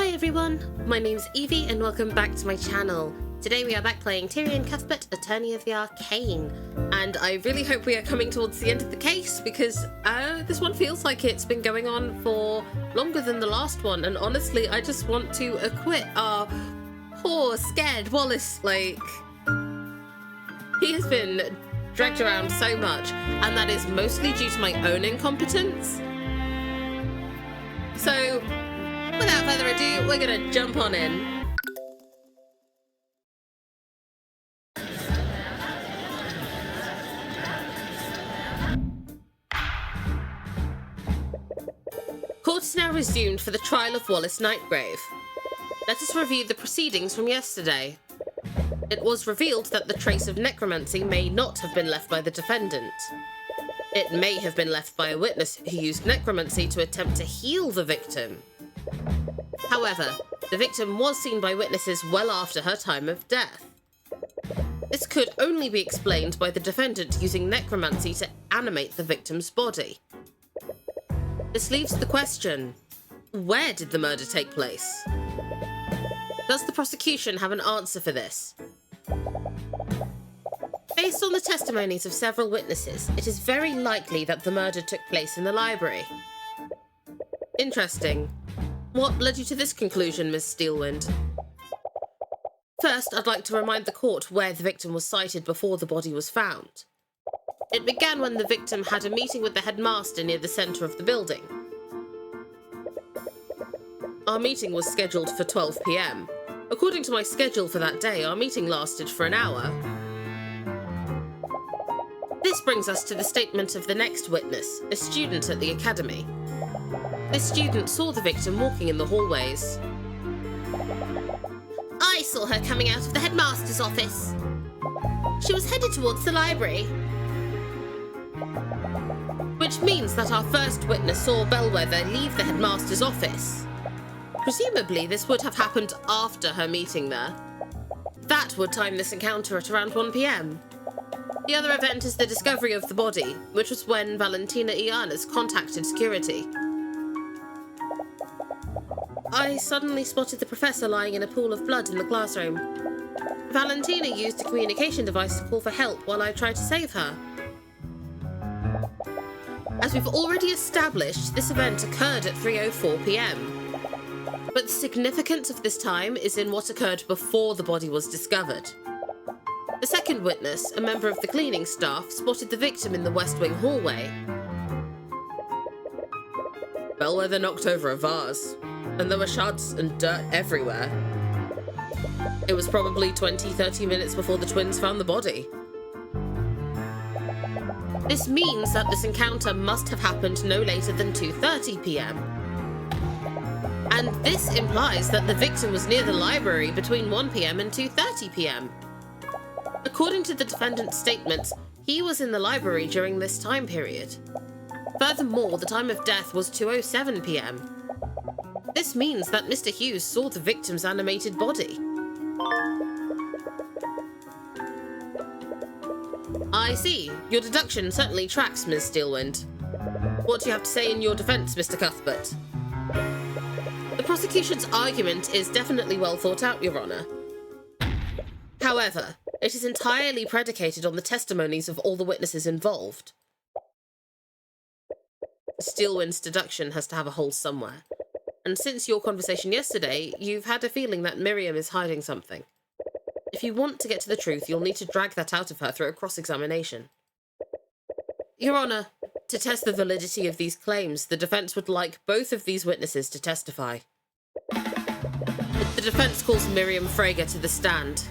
Hi everyone, my name's Evie and welcome back to my channel. Today we are back playing Tyrion Cuthbert, Attorney of the Arcane. And I really hope we are coming towards the end of the case because this one feels like it's been going on for longer than the last one, and honestly I just want to acquit our poor scared Wallace. Like, he has been dragged around so much, and that is mostly due to my own incompetence. So without further ado, we're gonna jump on in. Court is now resumed for the trial of Wallace Nightgrave. Let us review the proceedings from yesterday. It was revealed that the trace of necromancy may not have been left by the defendant. It may have been left by a witness who used necromancy to attempt to heal the victim. However, the victim was seen by witnesses well after her time of death. This could only be explained by the defendant using necromancy to animate the victim's body. This leaves the question, where did the murder take place? Does the prosecution have an answer for this? Based on the testimonies of several witnesses, it is very likely that the murder took place in the library. Interesting. What led you to this conclusion, Ms. Steelwind? First, I'd like to remind the court where the victim was sighted before the body was found. It began when the victim had a meeting with the headmaster near the centre of the building. Our meeting was scheduled for 12 PM. According to my schedule for that day, our meeting lasted for an hour. This brings us to the statement of the next witness, a student at the academy. This student saw the victim walking in the hallways. I saw her coming out of the headmaster's office. She was headed towards the library. Which means that our first witness saw Bellwether leave the headmaster's office. Presumably this would have happened after her meeting there. That would time this encounter at around 1 PM. The other event is the discovery of the body, which was when Valentina Ianez contacted security. I suddenly spotted the professor lying in a pool of blood in the classroom. Valentina used a communication device to call for help while I tried to save her. As we've already established, this event occurred at 3:04 PM. But the significance of this time is in what occurred before the body was discovered. The second witness, a member of the cleaning staff, spotted the victim in the West Wing hallway. Bellwether knocked over a vase, and there were shards and dirt everywhere. It was probably 20-30 minutes before the twins found the body. This means that this encounter must have happened no later than 2:30 PM. And this implies that the victim was near the library between 1 PM and 2:30 PM. According to the defendant's statements, he was in the library during this time period. Furthermore, the time of death was 2:07 PM. This means that Mr. Hughes saw the victim's animated body. I see. Your deduction certainly tracks, Ms. Steelwind. What do you have to say in your defence, Mr. Cuthbert? The prosecution's argument is definitely well thought out, Your Honour. However, it is entirely predicated on the testimonies of all the witnesses involved. Steelwind's deduction has to have a hole somewhere. And since your conversation yesterday, you've had a feeling that Miriam is hiding something. If you want to get to the truth, you'll need to drag that out of her through a cross-examination. Your Honour, to test the validity of these claims, the defence would like both of these witnesses to testify. The defence calls Miriam Frager to the stand.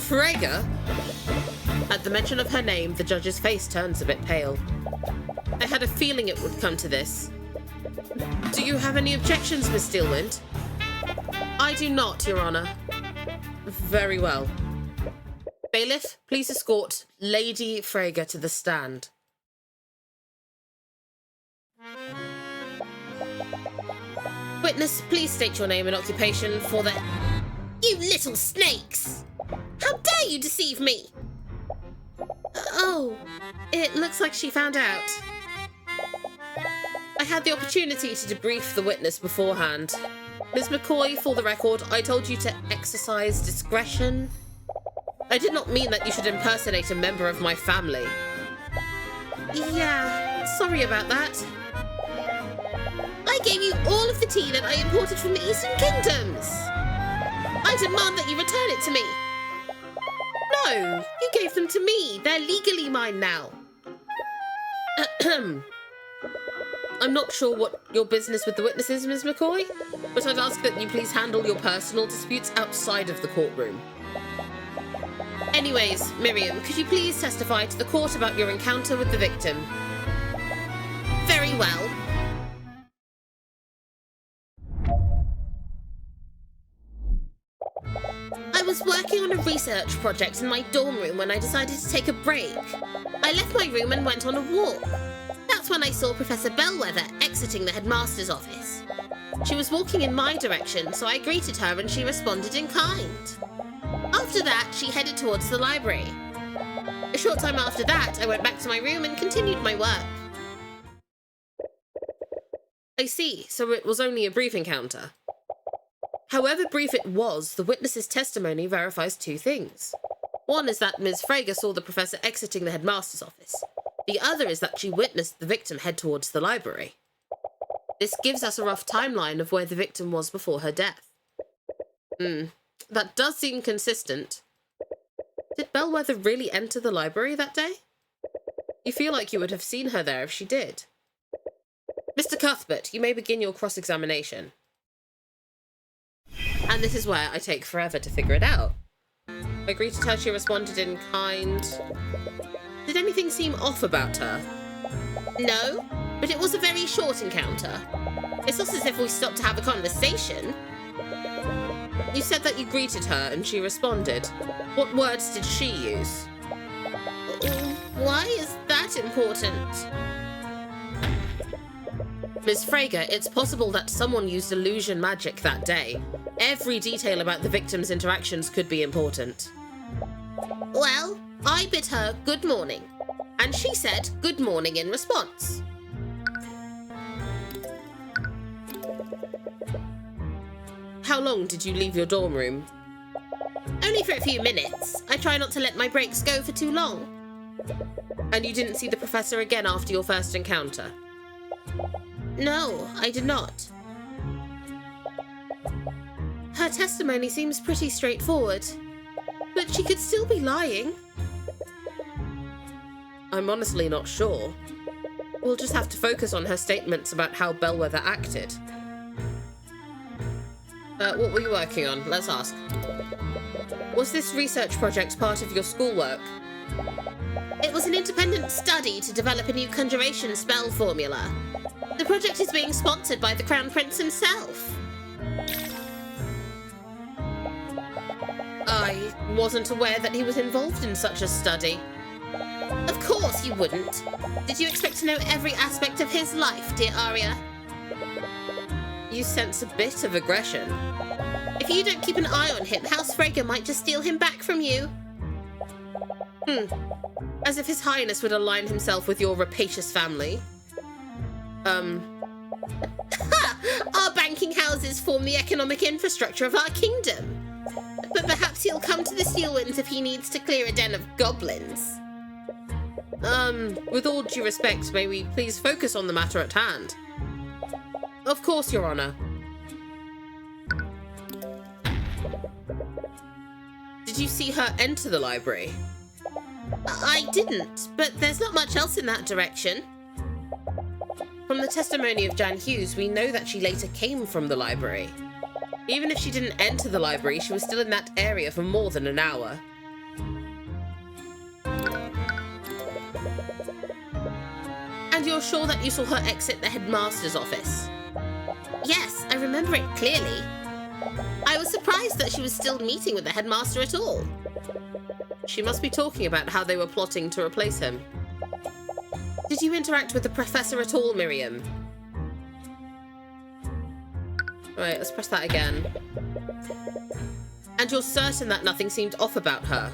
Frager? At the mention of her name, the judge's face turns a bit pale. I had a feeling it would come to this. Do you have any objections, Miss Steelwind? I do not, Your Honour. Very well. Bailiff, please escort Lady Frager to the stand. Witness, please state your name and occupation for the... You little snakes! How dare you deceive me? Oh, it looks like she found out. had the opportunity to debrief the witness beforehand. Ms. McCoy, for the record, I told you to exercise discretion. I did not mean that you should impersonate a member of my family. Yeah, sorry about that. I gave you all of the tea that I imported from the Eastern Kingdoms. I demand that you return it to me. No, you gave them to me. They're legally mine now. I'm not sure what your business with the witness is, Ms. McCoy, but I'd ask that you please handle your personal disputes outside of the courtroom. Anyways, Miriam, could you please testify to the court about your encounter with the victim? Very well. I was working on a research project in my dorm room when I decided to take a break. I left my room and went on a walk. That's when I saw Professor Bellwether exiting the headmaster's office. She was walking in my direction, so I greeted her and she responded in kind. After that, she headed towards the library. A short time after that, I went back to my room and continued my work. I see, so it was only a brief encounter. However brief it was, the witness's testimony verifies two things. One is that Ms. Frager saw the professor exiting the headmaster's office. The other is that she witnessed the victim head towards the library. This gives us a rough timeline of where the victim was before her death. That does seem consistent. Did Bellwether really enter the library that day? You feel like you would have seen her there if she did. Mr. Cuthbert, you may begin your cross-examination. And this is where I take forever to figure it out. I greeted her, she responded in kind. Did anything seem off about her? No, but it was a very short encounter. It's not as if we stopped to have a conversation. You said that you greeted her and she responded. What words did she use? Why is that important? Ms. Frager, it's possible that someone used illusion magic that day. Every detail about the victim's interactions could be important. Well, I bid her good morning, and she said good morning in response. How long did you leave your dorm room? Only for a few minutes. I try not to let my breaks go for too long. And you didn't see the professor again after your first encounter? No, I did not. Her testimony seems pretty straightforward, but she could still be lying. I'm honestly not sure. We'll just have to focus on her statements about how Bellwether acted. What were you working on? Let's ask. Was this research project part of your schoolwork? It was an independent study to develop a new conjuration spell formula. The project is being sponsored by the Crown Prince himself. I wasn't aware that he was involved in such a study. Of course you wouldn't. Did you expect to know every aspect of his life, dear Arya? You sense a bit of aggression. If you don't keep an eye on him, House Frager might just steal him back from you. As if His Highness would align himself with your rapacious family. Our banking houses form the economic infrastructure of our kingdom. But perhaps he'll come to the Steel Winds if he needs to clear a den of goblins. With all due respect, may we please focus on the matter at hand? Of course, Your Honor. Did you see her enter the library? I didn't, but there's not much else in that direction. From the testimony of Jan Hughes, we know that she later came from the library. Even if she didn't enter the library, she was still in that area for more than an hour. And you're sure that you saw her exit the headmaster's office? Yes, I remember it clearly. I was surprised that she was still meeting with the headmaster at all. She must be talking about how they were plotting to replace him. Did you interact with the professor at all, Miriam? Right, let's press that again. And you're certain that nothing seemed off about her?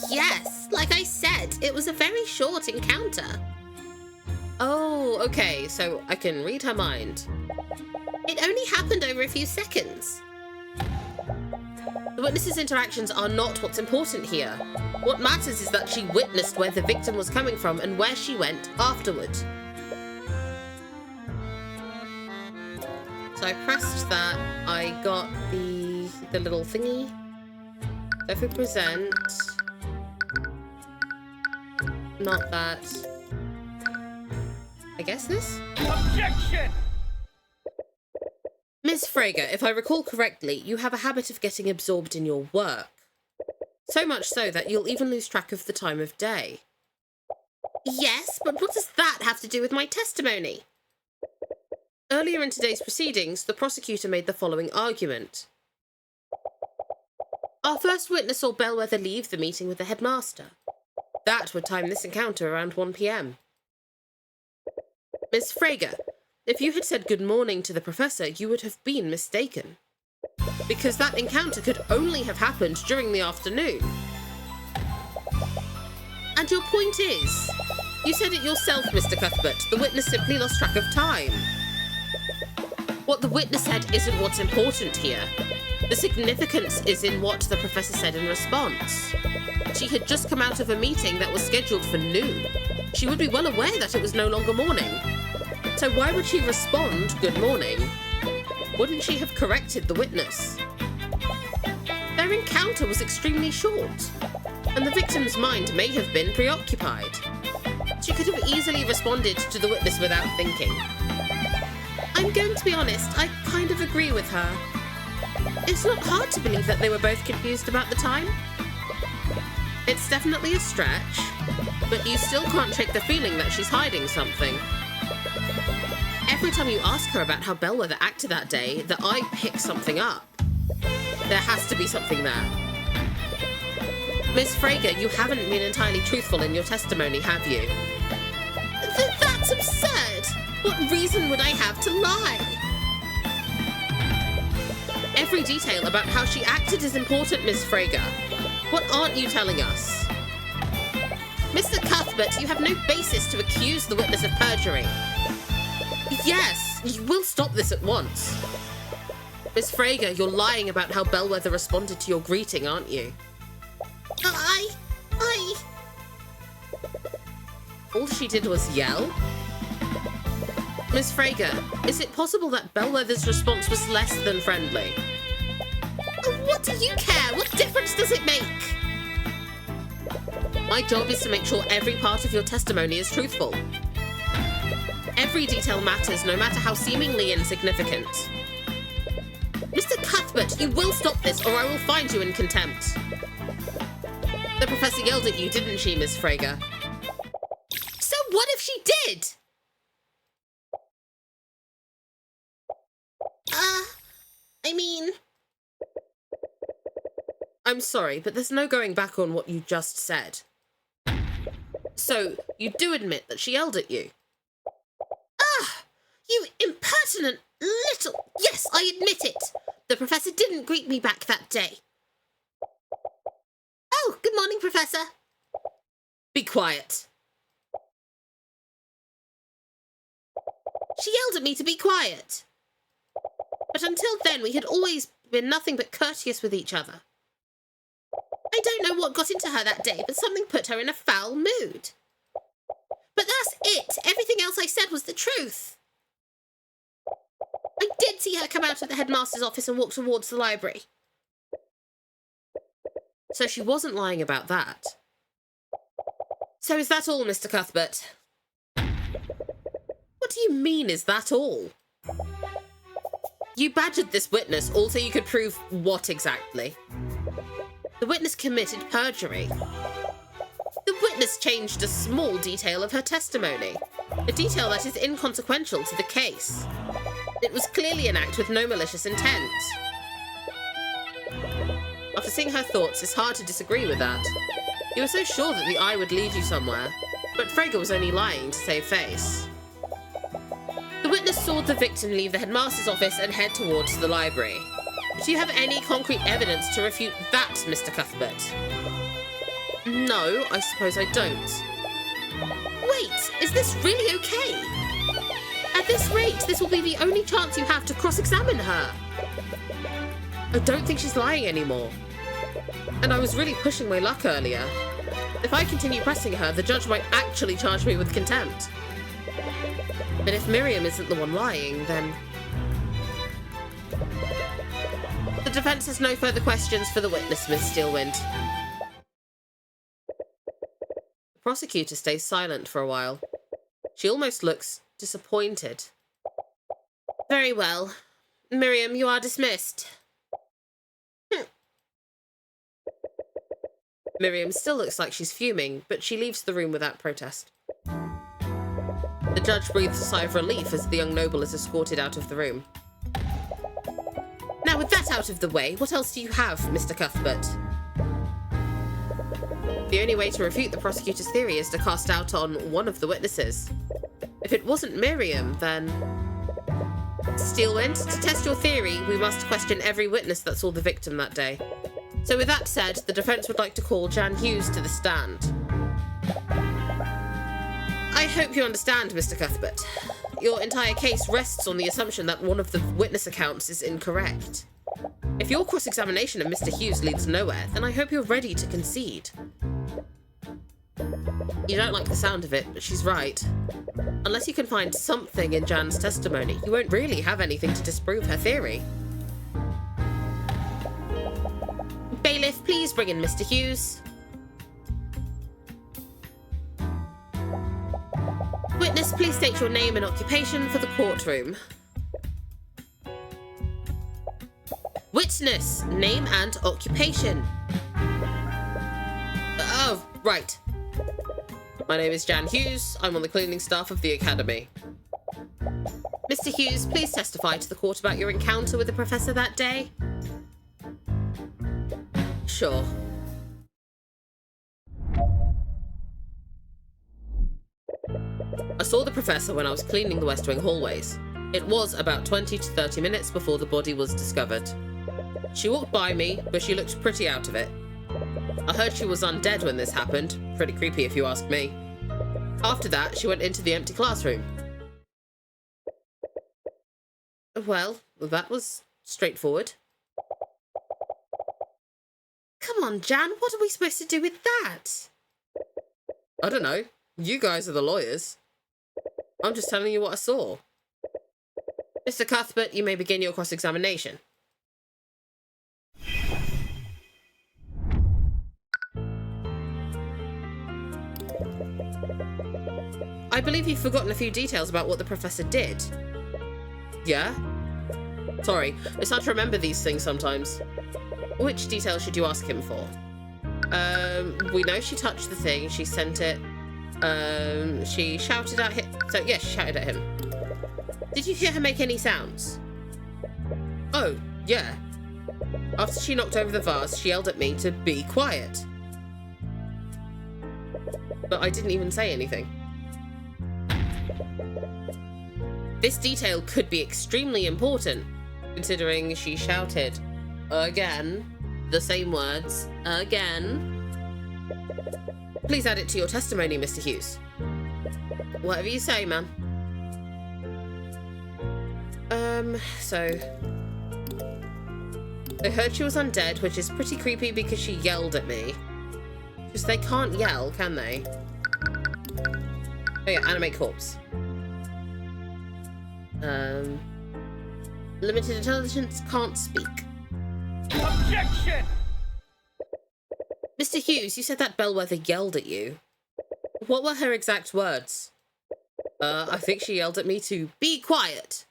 Yes, like I said, it was a very short encounter. Oh, Oh, okay, so I can read her mind. It only happened over a few seconds. The witness's interactions are not what's important here. What matters is that she witnessed where the victim was coming from and where she went afterward. So I pressed that, I got the little thingy. So if we present... Not that. I guess this? Objection! Ms. Frager, if I recall correctly, you have a habit of getting absorbed in your work. So much so that you'll even lose track of the time of day. Yes, but what does that have to do with my testimony? Earlier in today's proceedings, the prosecutor made the following argument. Our first witness saw Bellwether leave the meeting with the headmaster. That would time this encounter around 1 p.m. Miss Frager, if you had said good morning to the professor, you would have been mistaken. Because that encounter could only have happened during the afternoon. And your point is, you said it yourself, Mr. Cuthbert, the witness simply lost track of time. What the witness said isn't what's important here. The significance is in what the professor said in response. She had just come out of a meeting that was scheduled for noon. She would be well aware that it was no longer morning. So why would she respond, good morning? Wouldn't she have corrected the witness? Their encounter was extremely short, and the victim's mind may have been preoccupied. She could have easily responded to the witness without thinking. I'm going to be honest, I kind of agree with her. It's not hard to believe that they were both confused about the time. It's definitely a stretch, but you still can't shake the feeling that she's hiding something. Every time you ask her about how Bellwether acted that day, the eye picks something up. There has to be something there. Miss Frager, you haven't been entirely truthful in your testimony, have you? That's absurd! What reason would I have to lie? Every detail about how she acted is important, Miss Frager. What aren't you telling us? Mr. Cuthbert, you have no basis to accuse the witness of perjury. Yes, you will stop this at once. Miss Frager, you're lying about how Bellwether responded to your greeting, aren't you? All she did was yell? Miss Frager, is it possible that Bellwether's response was less than friendly? What do you care? What difference does it make? My job is to make sure every part of your testimony is truthful. Every detail matters, no matter how seemingly insignificant. Mr. Cuthbert, you will stop this or I will find you in contempt. The professor yelled at you, didn't she, Miss Frager? So what if she did? I'm sorry, but there's no going back on what you just said. So, you do admit that she yelled at you? You impertinent little... Yes, I admit it. The professor didn't greet me back that day. Oh, good morning, Professor. Be quiet. She yelled at me to be quiet. But until then, we had always been nothing but courteous with each other. I don't know what got into her that day, but something put her in a foul mood. But that's it. Everything else I said was the truth. I did see her come out of the headmaster's office and walk towards the library. So she wasn't lying about that. So is that all, Mr. Cuthbert? What do you mean, is that all? You badgered this witness all so you could prove what exactly? The witness committed perjury. The witness changed a small detail of her testimony, a detail that is inconsequential to the case. It was clearly an act with no malicious intent. After seeing her thoughts, it's hard to disagree with that. You were so sure that the eye would lead you somewhere, but Frager was only lying to save face. The witness saw the victim leave the headmaster's office and head towards the library. Do you have any concrete evidence to refute that, Mr. Cuthbert? No, I suppose I don't. Wait, is this really okay? this rate, this will be the only chance you have to cross-examine her. I don't think she's lying anymore. And I was really pushing my luck earlier. If I continue pressing her, the judge might actually charge me with contempt. But if Miriam isn't the one lying, then... The defense has no further questions for the witness, Miss Steelwind. The prosecutor stays silent for a while. She almost looks disappointed. Very well. Miriam, you are dismissed. Miriam still looks like she's fuming, but she leaves the room without protest. The judge breathes a sigh of relief as the young noble is escorted out of the room. Now, with that out of the way, what else do you have, Mr. Cuthbert? The only way to refute the prosecutor's theory is to cast doubt on one of the witnesses. If it wasn't Miriam, then... Steelwind, to test your theory, we must question every witness that saw the victim that day. So with that said, the defense would like to call Jan Hughes to the stand. I hope you understand, Mr. Cuthbert. Your entire case rests on the assumption that one of the witness accounts is incorrect. If your cross-examination of Mr. Hughes leads nowhere, then I hope you're ready to concede. You don't like the sound of it, but she's right. Unless you can find something in Jan's testimony, you won't really have anything to disprove her theory. Bailiff, please bring in Mr. Hughes. Witness, please state your name and occupation for the courtroom. Witness, name and occupation. Oh, right. My name is Jan Hughes. I'm on the cleaning staff of the Academy. Mr. Hughes, please testify to the court about your encounter with the professor that day. Sure. I saw the professor when I was cleaning the West Wing hallways. It was about 20 to 30 minutes before the body was discovered. She walked by me, but she looked pretty out of it. I heard she was undead when this happened. Pretty creepy if you ask me. After that, she went into the empty classroom. Well, that was straightforward. Come on, Jan, what are we supposed to do with that? I don't know. You guys are the lawyers. I'm just telling you what I saw. Mr. Cuthbert, you may begin your cross-examination. I believe you've forgotten a few details about what the professor did. Yeah? Sorry, it's hard to remember these things sometimes. Which details should you ask him for? We know she touched the thing, she sent it. She shouted at him. So, yeah, she shouted at him. Did you hear her make any sounds? Oh, yeah. After she knocked over the vase, she yelled at me to be quiet. But I didn't even say anything. This detail could be extremely important, considering she shouted, again, the same words, again. Please add it to your testimony, Mr. Hughes. Whatever you say, ma'am. So I heard she was undead, which is pretty creepy because she yelled at me. Because they can't yell, can they? Oh yeah, animate corpse. Limited intelligence, can't speak. Objection! Mr. Hughes, you said that bellwether yelled at you. What were her exact words? I think she yelled at me to be quiet.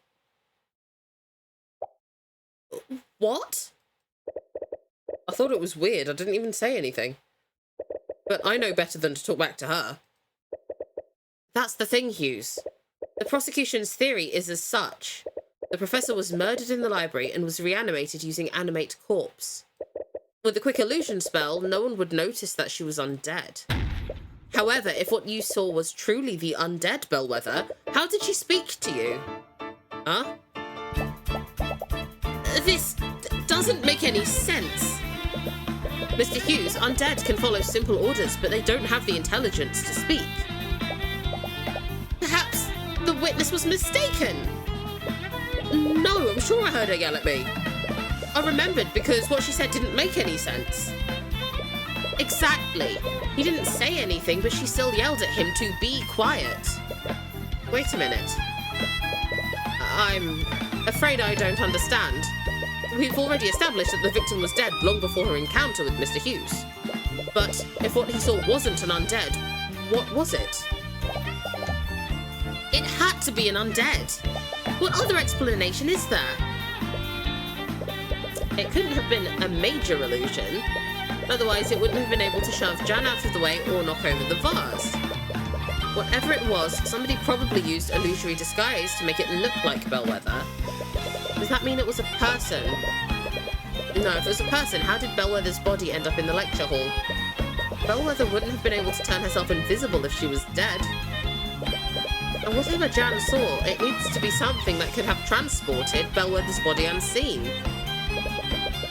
What? I thought it was weird. I didn't even say anything. But I know better than to talk back to her. That's the thing, Hughes. The prosecution's theory is as such. The professor was murdered in the library and was reanimated using animate corpse. With the quick illusion spell, no one would notice that she was undead. However, if what you saw was truly the undead bellwether, how did she speak to you? Huh? This doesn't make any sense. Mr. Hughes, undead can follow the witness was mistaken. No, I'm sure I heard her yell at me. I remembered because what she said didn't make any sense. Exactly. He didn't say anything, but she still yelled at him to be quiet. Wait a minute. I'm afraid I don't understand. We've already established that the victim was dead long before her encounter with Mr. Hughes. But if what he saw wasn't an undead, what was it? It had to be an undead. What other explanation is there? It couldn't have been a major illusion. Otherwise, it wouldn't have been able to shove Jan out of the way or knock over the vase. Whatever it was, somebody probably used illusory disguise to make it look like Bellwether. Does that mean it was a person? No, if it was a person, how did Bellwether's body end up in the lecture hall? Bellwether wouldn't have been able to turn herself invisible if she was dead. And whatever Jan saw, it needs to be something that could have transported Bellwether's body unseen.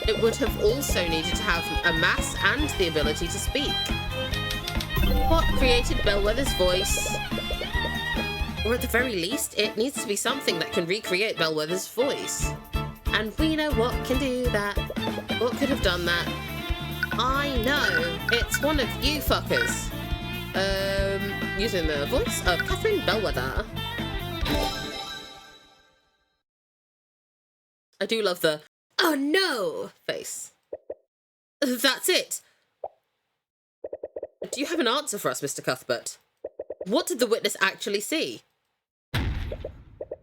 It would have also needed to have a mass and the ability to speak. What created Bellwether's voice? Or at the very least, it needs to be something that can recreate Bellwether's voice. And we know what can do that. What could have done that? I know. It's one of you fuckers. Using the voice of Catherine Bellwether. I do love the "oh no" face. That's it. Do you have an answer for us, Mr. Cuthbert? What did the witness actually see?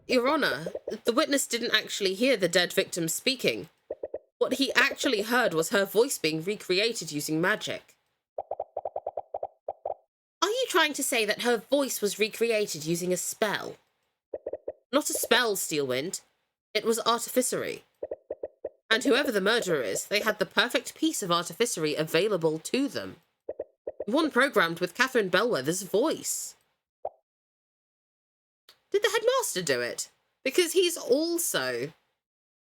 Your Honour, the witness didn't actually hear the dead victim speaking. What he actually heard was her voice being recreated using magic. Are you trying to say that her voice was recreated using a spell? Not a spell, Steelwind. It was artificery. And whoever the murderer is, they had the perfect piece of artificery available to them. One programmed with Catherine Bellwether's voice. Did the headmaster do it? Because he's also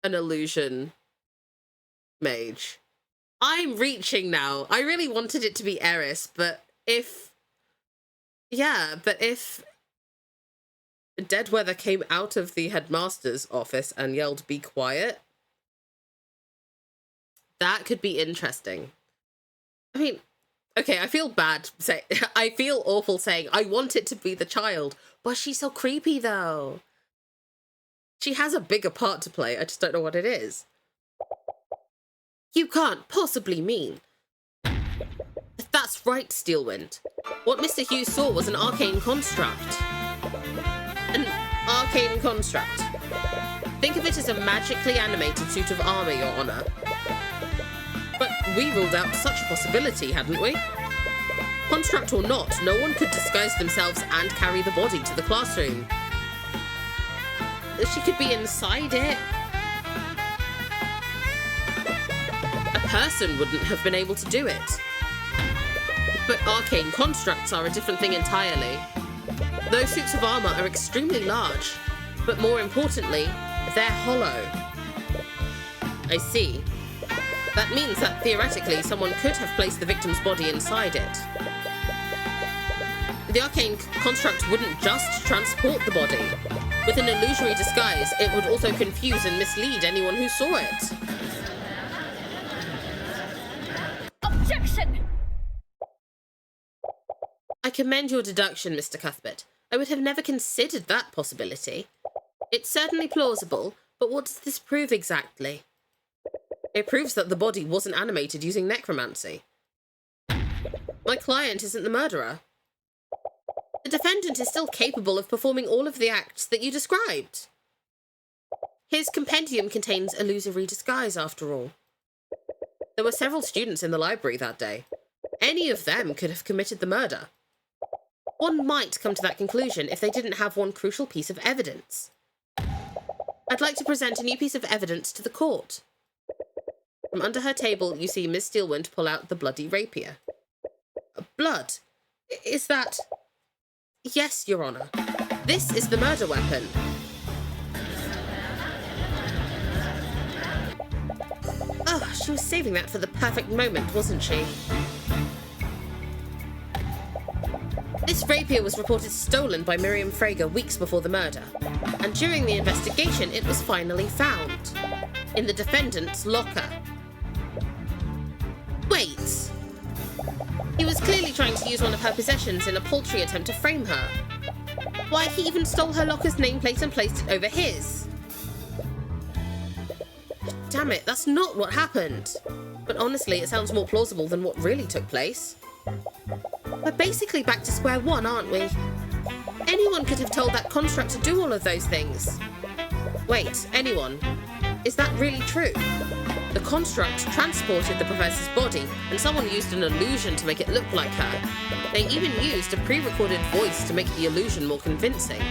an illusion mage. I'm reaching now. I really wanted it to be Eris, but if Deadweather came out of the headmaster's office and yelled, "Be quiet," that could be interesting. I mean, okay, I feel awful saying I want it to be the child, but she's so creepy though. She has a bigger part to play, I just don't know what it is. You can't possibly mean. That's right, Steelwind. What Mr. Hughes saw was an arcane construct. An arcane construct. Think of it as a magically animated suit of armour, Your Honour. But we ruled out such a possibility, hadn't we? Construct or not, no one could disguise themselves and carry the body to the classroom. She could be inside it. A person wouldn't have been able to do it. But arcane constructs are a different thing entirely. Those suits of armour are extremely large, but more importantly, they're hollow. I see. That means that theoretically someone could have placed the victim's body inside it. The arcane construct wouldn't just transport the body. With an illusory disguise, it would also confuse and mislead anyone who saw it. Objection! I commend your deduction, Mr. Cuthbert. I would have never considered that possibility. It's certainly plausible, but what does this prove exactly? It proves that the body wasn't animated using necromancy. My client isn't the murderer. The defendant is still capable of performing all of the acts that you described. His compendium contains illusory disguise, after all. There were several students in the library that day. Any of them could have committed the murder. One might come to that conclusion if they didn't have one crucial piece of evidence. I'd like to present a new piece of evidence to the court. From under her table, you see Miss Steelwind pull out the bloody rapier. Blood? Is that... Yes, Your Honour. This is the murder weapon. Oh, she was saving that for the perfect moment, wasn't she? This This rapier was reported stolen by Miriam Frager weeks before the murder, and during the investigation it was finally found in the defendant's locker. Wait! He was clearly trying to use one of her possessions in a paltry attempt to frame her. Why, he even stole her locker's nameplate and placed it over his. Damn it, that's not what happened. But honestly, it sounds more plausible than what really took place. We're basically back to square one, aren't we? Anyone could have told that construct to do all of those things. Wait, anyone? Is that really true? The construct transported the professor's body, and someone used an illusion to make it look like her. They even used a pre-recorded voice to make the illusion more convincing.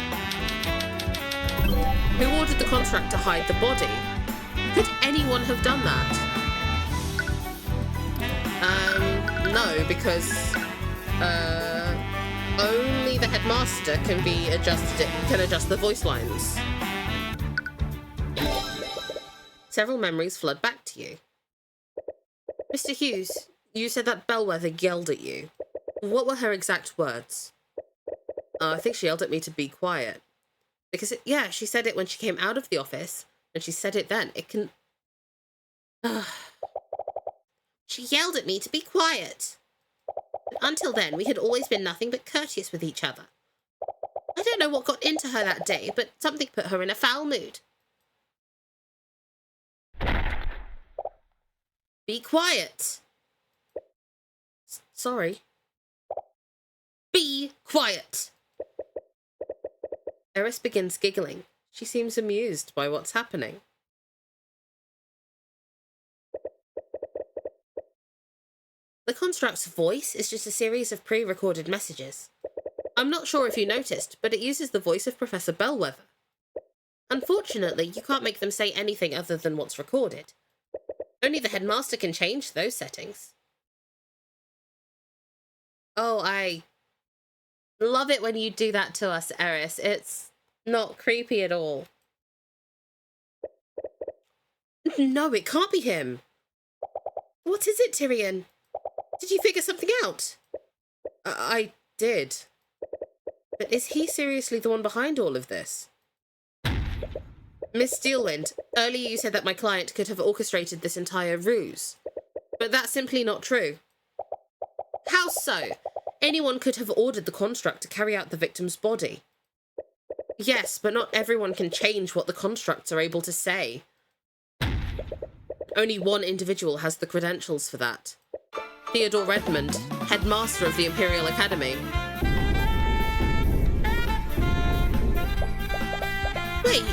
Who ordered the construct to hide the body? Could anyone have done that? No, because only the headmaster can adjust the voice lines. Several memories flood back to you. Mr. Hughes, you said that Bellwether yelled at you. What were her exact words? I think she yelled at me to be quiet. Because, yeah, she said it when she came out of the office, and she said it then. It can... She yelled at me to be quiet. But until then, we had always been nothing but courteous with each other. I don't know what got into her that day, but something put her in a foul mood. Be quiet. Sorry. Be quiet. Eris begins giggling. She seems amused by what's happening. The construct's voice is just a series of pre-recorded messages. I'm not sure if you noticed, but it uses the voice of Professor Bellwether. Unfortunately, you can't make them say anything other than what's recorded. Only the headmaster can change those settings. Oh, I love it when you do that to us, Eris. It's not creepy at all. No, it can't be him. What is it, Tyrion? Did you figure something out? I did. But is he seriously the one behind all of this? Miss Steelwind, earlier you said that my client could have orchestrated this entire ruse. But that's simply not true. How so? Anyone could have ordered the construct to carry out the victim's body. Yes, but not everyone can change what the constructs are able to say. Only one individual has the credentials for that. Theodore Redmond, headmaster of the Imperial Academy. Wait,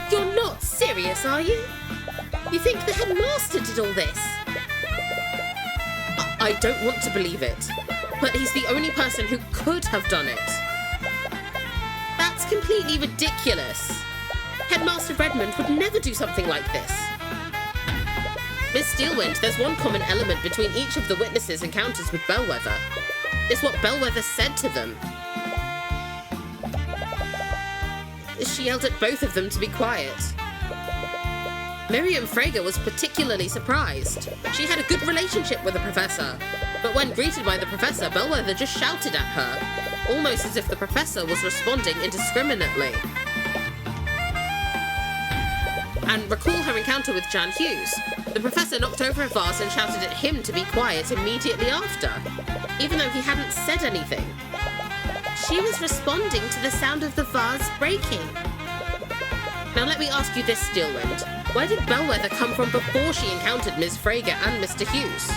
you're not serious, are you? You think the headmaster did all this? I don't want to believe it, but he's the only person who could have done it. That's completely ridiculous. Headmaster Redmond would never do something like this. Miss Steelwind, there's one common element between each of the witnesses' encounters with Bellwether. It's what Bellwether said to them. She yelled at both of them to be quiet. Miriam Frager was particularly surprised. She had a good relationship with the professor, but when greeted by the professor, Bellwether just shouted at her, almost as if the professor was responding indiscriminately. And recall her encounter with Jan Hughes. The professor knocked over a vase and shouted at him to be quiet immediately after, even though he hadn't said anything. She was responding to the sound of the vase breaking. Now let me ask you this, Steelwind. Where did Bellwether come from before she encountered Ms. Frager and Mr. Hughes?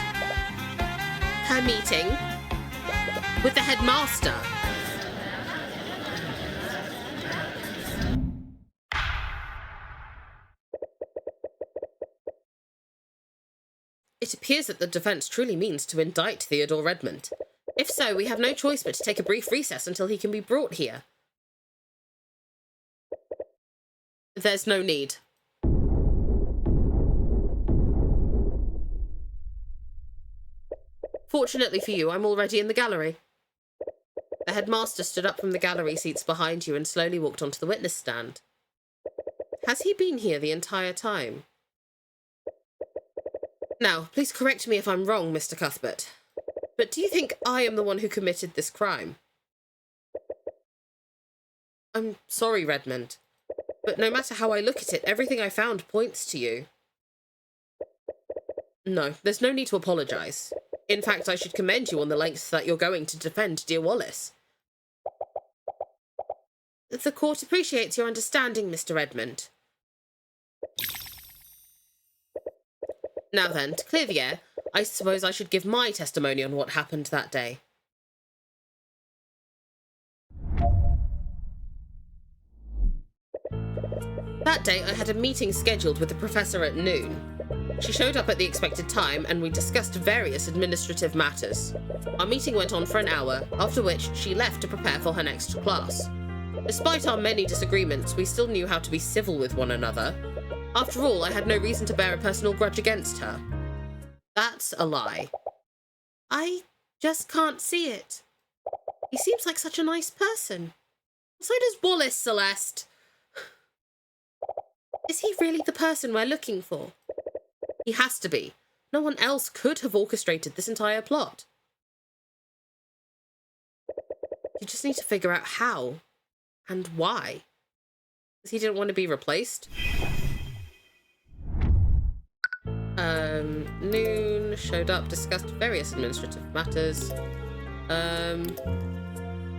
Her meeting with the headmaster. It appears that the defence truly means to indict Theodore Redmond. If so, we have no choice but to take a brief recess until he can be brought here. There's no need. Fortunately for you, I'm already in the gallery. The headmaster stood up from the gallery seats behind you and slowly walked onto the witness stand. Has he been here the entire time? Now, please correct me if I'm wrong, Mr. Cuthbert, but do you think I am the one who committed this crime? I'm sorry, Redmond. But no matter how I look at it, everything I found points to you. No, there's no need to apologise. In fact, I should commend you on the lengths that you're going to defend dear Wallace. The court appreciates your understanding, Mr. Redmond. Now then, to clear the air, I suppose I should give my testimony on what happened that day. That day, I had a meeting scheduled with the professor at noon. She showed up at the expected time, and we discussed various administrative matters. Our meeting went on for an hour, after which she left to prepare for her next class. Despite our many disagreements, we still knew how to be civil with one another. After all, I had no reason to bear a personal grudge against her. That's a lie. I just can't see it. He seems like such a nice person. So does Wallace, Celeste. Is he really the person we're looking for? He has to be. No one else could have orchestrated this entire plot. You just need to figure out how and why. Because he didn't want to be replaced. Noon, showed up, discussed various administrative matters.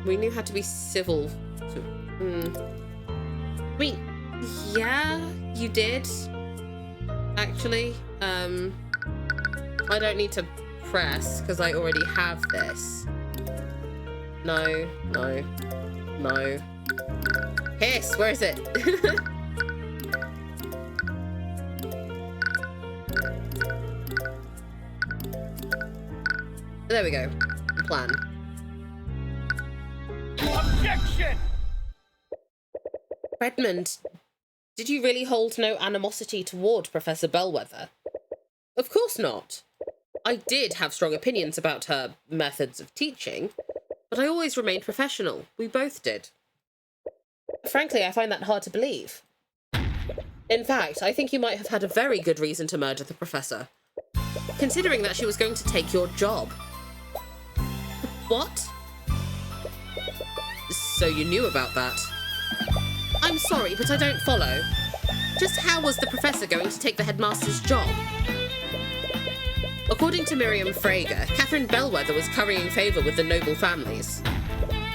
We knew how to be civil. I mean, yeah, you did. Actually, I don't need to press because I already have this. No. Hiss, where is it? There we go. Plan. Objection! Redmond, did you really hold no animosity toward Professor Bellwether? Of course not. I did have strong opinions about her methods of teaching, but I always remained professional. We both did. Frankly, I find that hard to believe. In fact, I think you might have had a very good reason to murder the professor, considering that she was going to take your job. What? So you knew about that? I'm sorry, but I don't follow. Just how was the professor going to take the headmaster's job? According to Miriam Frager, Catherine Bellwether was currying favour with the noble families.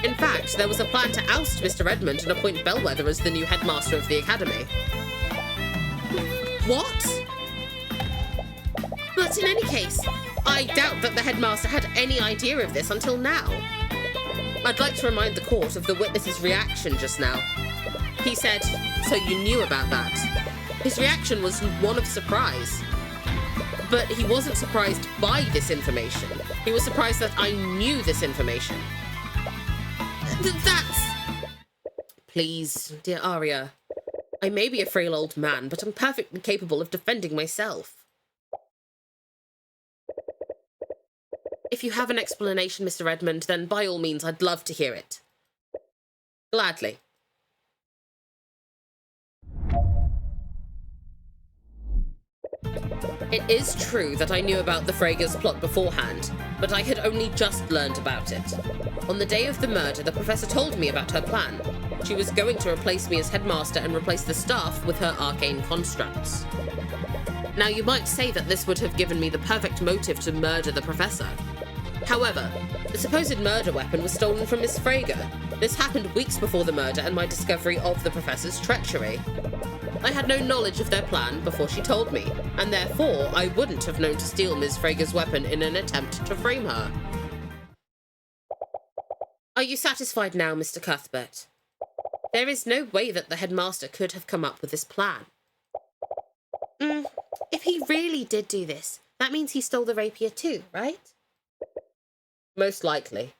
In fact, there was a plan to oust Mr. Redmond and appoint Bellwether as the new headmaster of the academy. What? But in any case, I doubt that the headmaster had any idea of this until now. I'd like to remind the court of the witness's reaction just now. He said, "So you knew about that." His reaction was one of surprise. But he wasn't surprised by this information. He was surprised that I knew this information. That's... Please, dear Arya. I may be a frail old man, but I'm perfectly capable of defending myself. If you have an explanation, Mr. Redmond, then by all means, I'd love to hear it. Gladly. It is true that I knew about the Fragers' plot beforehand, but I had only just learned about it. On the day of the murder, the professor told me about her plan. She was going to replace me as headmaster and replace the staff with her arcane constructs. Now, you might say that this would have given me the perfect motive to murder the professor. However, the supposed murder weapon was stolen from Miss Frager. This happened weeks before the murder and my discovery of the professor's treachery. I had no knowledge of their plan before she told me, and therefore I wouldn't have known to steal Miss Frager's weapon in an attempt to frame her. Are you satisfied now, Mr. Cuthbert? There is no way that the headmaster could have come up with this plan. If he really did do this, that means he stole the rapier too, right? Most likely.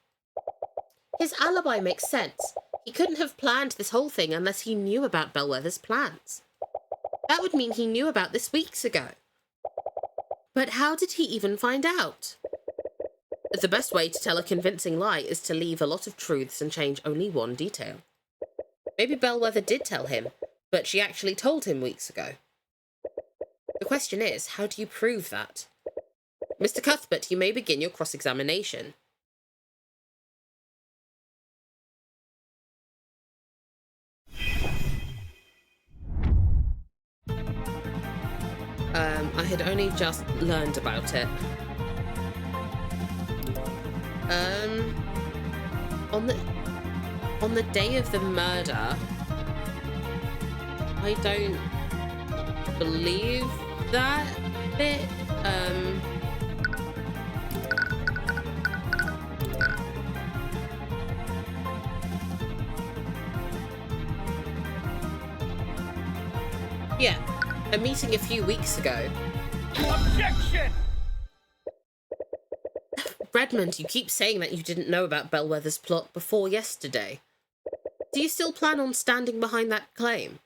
His alibi makes sense. He couldn't have planned this whole thing unless he knew about Bellwether's plans. That would mean he knew about this weeks ago. But how did he even find out? The best way to tell a convincing lie is to leave a lot of truths and change only one detail. Maybe Bellwether did tell him, but she actually told him weeks ago. The question is, how do you prove that? Mr. Cuthbert, you may begin your cross-examination. I had only just learned about it. On the day of the murder, I don't believe that bit. Yeah, a meeting a few weeks ago. Objection! Redmond, you keep saying that you didn't know about Bellwether's plot before yesterday. Do you still plan on standing behind that claim?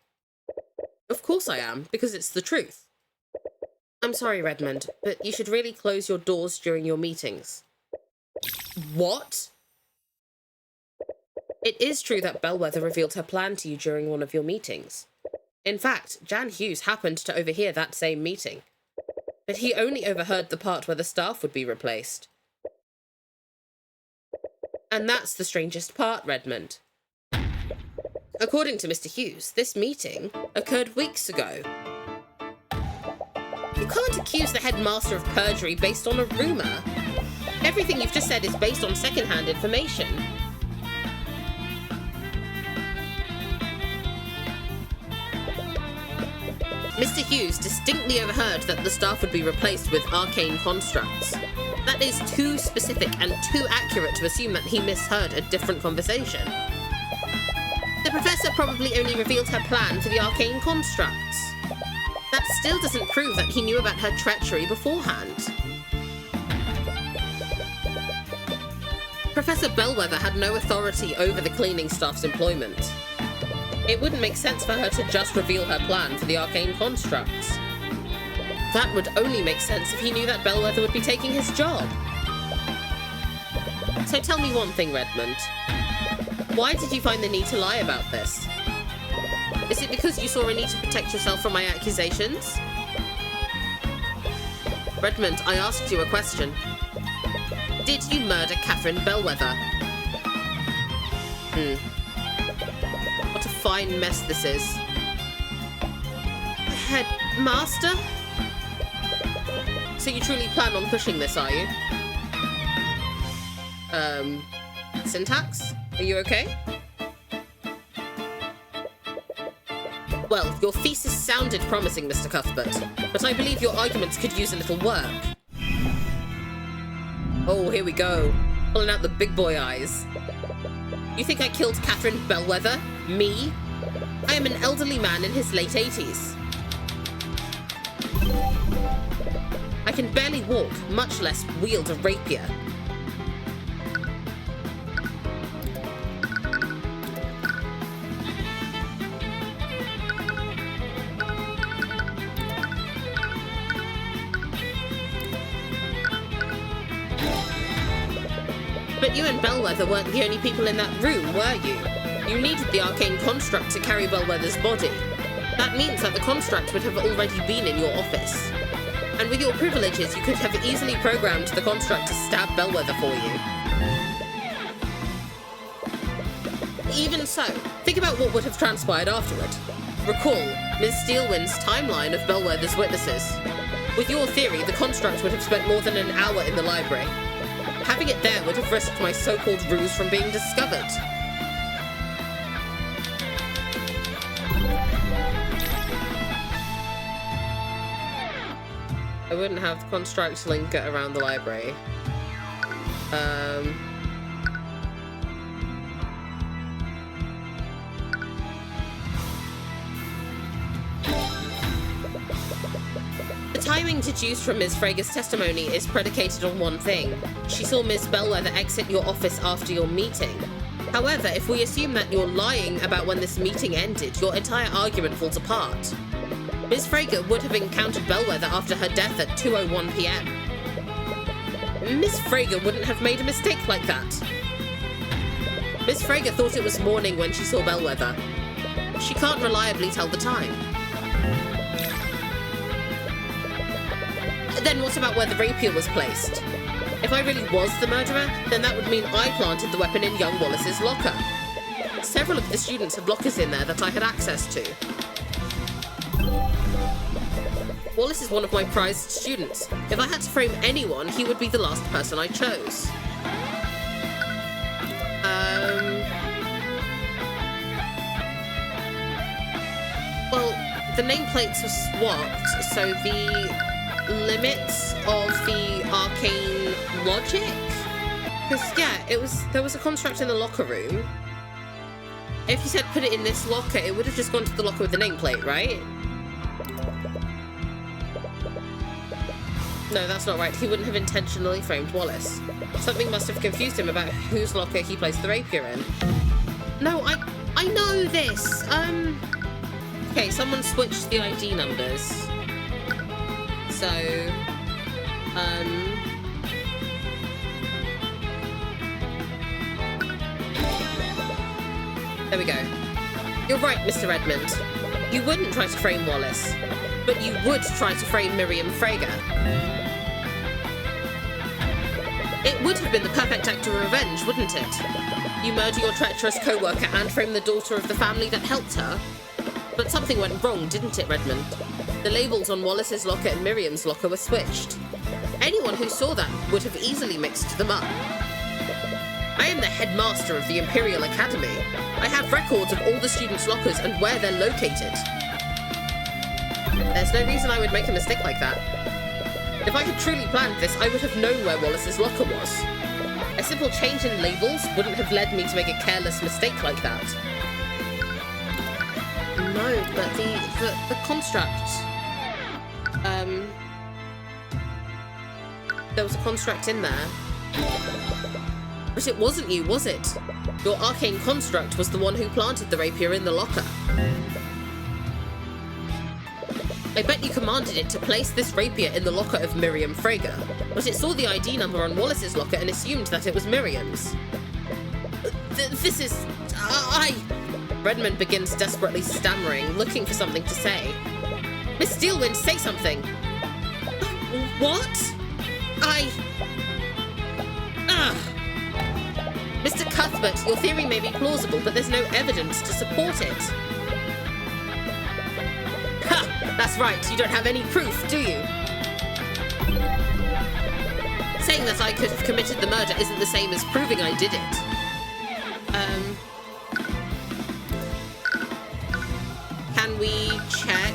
Of course I am, because it's the truth. I'm sorry, Redmond, but you should really close your doors during your meetings. What? It is true that Bellwether revealed her plan to you during one of your meetings. In fact, Jan Hughes happened to overhear that same meeting. But he only overheard the part where the staff would be replaced. And that's the strangest part, Redmond. According to Mr. Hughes, this meeting occurred weeks ago. You can't accuse the headmaster of perjury based on a rumour. Everything you've just said is based on second-hand information. Mr. Hughes distinctly overheard that the staff would be replaced with arcane constructs. That is too specific and too accurate to assume that he misheard a different conversation. The professor probably only revealed her plan for the arcane constructs. That still doesn't prove that he knew about her treachery beforehand. Professor Bellwether had no authority over the cleaning staff's employment. It wouldn't make sense for her to just reveal her plan for the arcane constructs. That would only make sense if he knew that Bellwether would be taking his job. So tell me one thing, Redmond. Why did you find the need to lie about this? Is it because you saw a need to protect yourself from my accusations? Redmond, I asked you a question. Did you murder Catherine Bellwether? What a fine mess this is. Headmaster? So you truly plan on pushing this, are you? Syntax? Are you okay? Well, your thesis sounded promising, Mr. Cuthbert, but I believe your arguments could use a little work. Oh, here we go. Pulling out the big boy eyes. You think I killed Catherine Bellwether? Me? I am an elderly man in his late 80s. I can barely walk, much less wield a rapier. But you and Bellwether weren't the only people in that room, were you? You needed the arcane construct to carry Bellwether's body. That means that the construct would have already been in your office. And with your privileges, you could have easily programmed the construct to stab Bellwether for you. Even so, think about what would have transpired afterward. Recall Ms. Steelwind's timeline of Bellwether's witnesses. With your theory, the construct would have spent more than an hour in the library. Having it there would have risked my so-called ruse from being discovered. I wouldn't have the construct link it around the library. The timing deduced from Ms. Frager's testimony is predicated on one thing. She saw Ms. Bellwether exit your office after your meeting. However, if we assume that you're lying about when this meeting ended, your entire argument falls apart. Ms. Frager would have encountered Bellwether after her death at 2:01 p.m. Ms. Frager wouldn't have made a mistake like that. Ms. Frager thought it was morning when she saw Bellwether. She can't reliably tell the time. Then what about where the rapier was placed? If I really was the murderer, then that would mean I planted the weapon in young Wallace's locker. Several of the students had lockers in there that I had access to. Wallace is one of my prized students. If I had to frame anyone, he would be the last person I chose. Well, the nameplates were swapped, so the limits of the arcane logic? Because, yeah, there was a construct in the locker room. If you said put it in this locker, it would have just gone to the locker with the nameplate, right? No, that's not right. He wouldn't have intentionally framed Wallace. Something must have confused him about whose locker he placed the rapier in. No, I know this. Okay, someone switched the ID numbers. So, there we go. You're right, Mr. Redmond. You wouldn't try to frame Wallace, but you would try to frame Miriam Frager. It would have been the perfect act of revenge, wouldn't it? You murder your treacherous co-worker and frame the daughter of the family that helped her. But something went wrong, didn't it, Redmond? The labels on Wallace's locker and Miriam's locker were switched. Anyone who saw that would have easily mixed them up. I am the headmaster of the Imperial Academy. I have records of all the students' lockers and where they're located. There's no reason I would make a mistake like that. If I had truly planned this, I would have known where Wallace's locker was. A simple change in labels wouldn't have led me to make a careless mistake like that. No, but the construct... there was a construct in there. But it wasn't you, was it? Your arcane construct was the one who planted the rapier in the locker. I bet you commanded it to place this rapier in the locker of Miriam Frager, but it saw the ID number on Wallace's locker and assumed that it was Miriam's. This is... Redmond begins desperately stammering, looking for something to say. Miss Steelwind, say something! What? Mr. Cuthbert, your theory may be plausible, but there's no evidence to support it. Ha! That's right, you don't have any proof, do you? Saying that I could have committed the murder isn't the same as proving I did it. Can we check?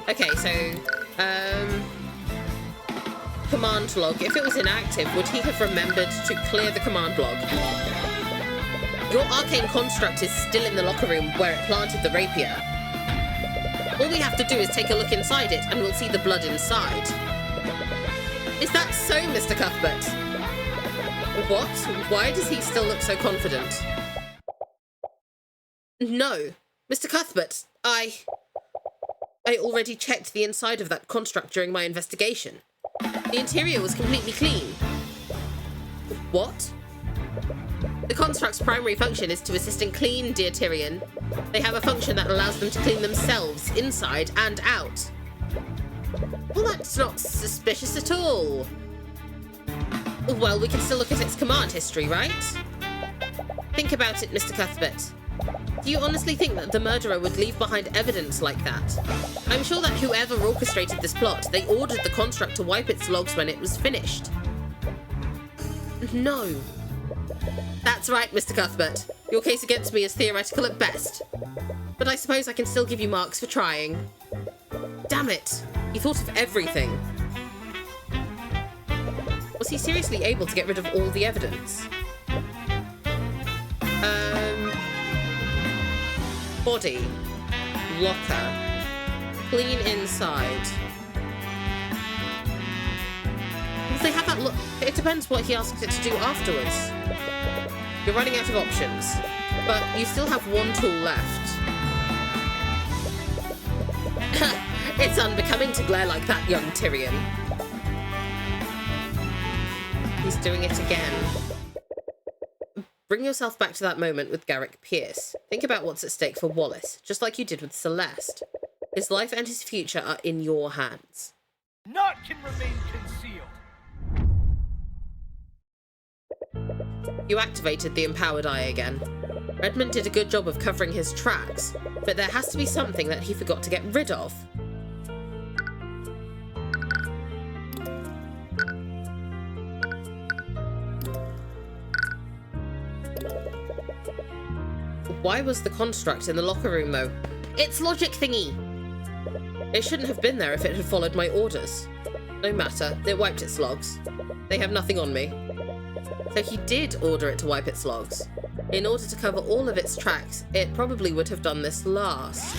Okay, so, command log. If it was inactive, would he have remembered to clear the command log? Your arcane construct is still in the locker room where it planted the rapier. All we have to do is take a look inside it, and we'll see the blood inside. Is that so, Mr. Cuthbert? What? Why does he still look so confident? No. Mr. Cuthbert, I already checked the inside of that construct during my investigation. The interior was completely clean. What? The construct's primary function is to assist in clean, dear Tyrion. They have a function that allows them to clean themselves, inside and out. Well, that's not suspicious at all. Well, we can still look at its command history, right? Think about it, Mr. Cuthbert. Do you honestly think that the murderer would leave behind evidence like that? I'm sure that whoever orchestrated this plot, they ordered the construct to wipe its logs when it was finished. No. That's right, Mr. Cuthbert. Your case against me is theoretical at best. But I suppose I can still give you marks for trying. Damn it. He thought of everything. Was he seriously able to get rid of all the evidence? Body. Locker. Clean inside. Well, they have that look. It depends what he asks it to do afterwards. You're running out of options, but you still have one tool left. It's unbecoming to glare like that, young Tyrion. He's doing it again. Bring yourself back to that moment with Garrick Pierce. Think about what's at stake for Wallace, just like you did with Celeste. His life and his future are in your hands. Naught can remain concealed. You activated the empowered eye again. Redmond did a good job of covering his tracks, but there has to be something that he forgot to get rid of. Why was the construct in the locker room, though? It's logic thingy! It shouldn't have been there if it had followed my orders. No matter, it wiped its logs. They have nothing on me. So he did order it to wipe its logs. In order to cover all of its tracks, it probably would have done this last.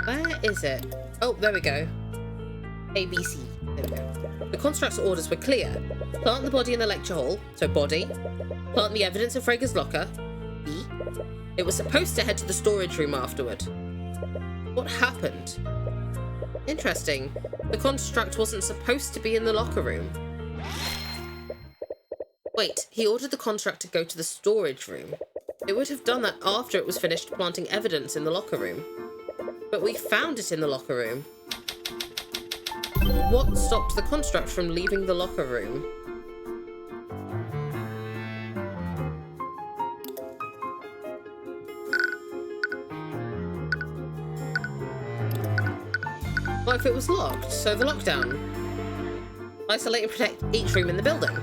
Where is it? Oh, there we go. ABC. There we go. The construct's orders were clear. Plant the body in the lecture hall, so body. Plant the evidence in Frege locker, B. It was supposed to head to the storage room afterward. What happened? Interesting. The construct wasn't supposed to be in the locker room. Wait, he ordered the construct to go to the storage room. It would have done that after it was finished planting evidence in the locker room. But we found it in the locker room. What stopped the construct from leaving the locker room? What if it was locked? So the lockdown. Isolate and protect each room in the building.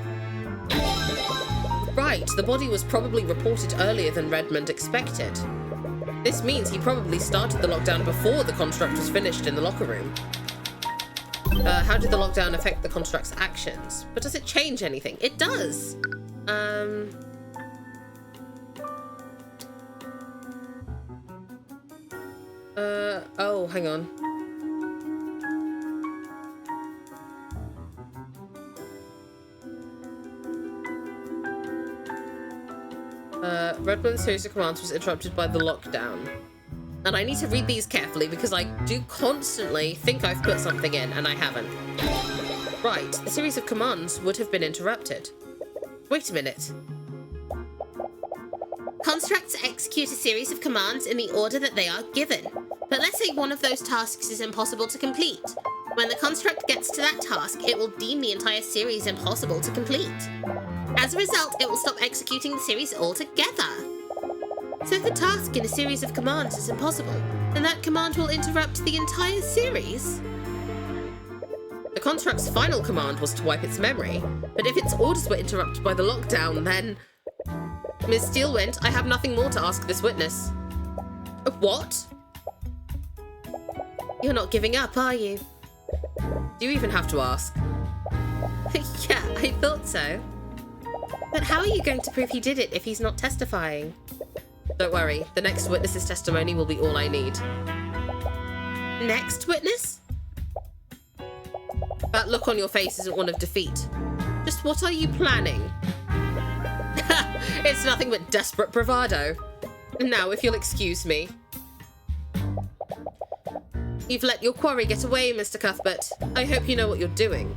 Right, the body was probably reported earlier than Redmond expected. This means he probably started the lockdown before the construct was finished in the locker room. How did the lockdown affect the construct's actions? But does it change anything? It does! Oh, hang on. Redmond's series of commands was interrupted by the lockdown. And I need to read these carefully because I do constantly think I've put something in and I haven't. Right, the series of commands would have been interrupted. Wait a minute. Constructs execute a series of commands in the order that they are given. But let's say one of those tasks is impossible to complete. When the construct gets to that task, it will deem the entire series impossible to complete. As a result, it will stop executing the series altogether. So if the task in a series of commands is impossible, then that command will interrupt the entire series. The construct's final command was to wipe its memory, but if its orders were interrupted by the lockdown, then... Ms. Steelwind, I have nothing more to ask this witness. What? You're not giving up, are you? Do you even have to ask? Yeah, I thought so. But how are you going to prove he did it if he's not testifying? Don't worry, the next witness's testimony will be all I need. Next witness? That look on your face isn't one of defeat. Just what are you planning? It's nothing but desperate bravado. Now, if you'll excuse me. You've let your quarry get away, Mr. Cuthbert. I hope you know what you're doing.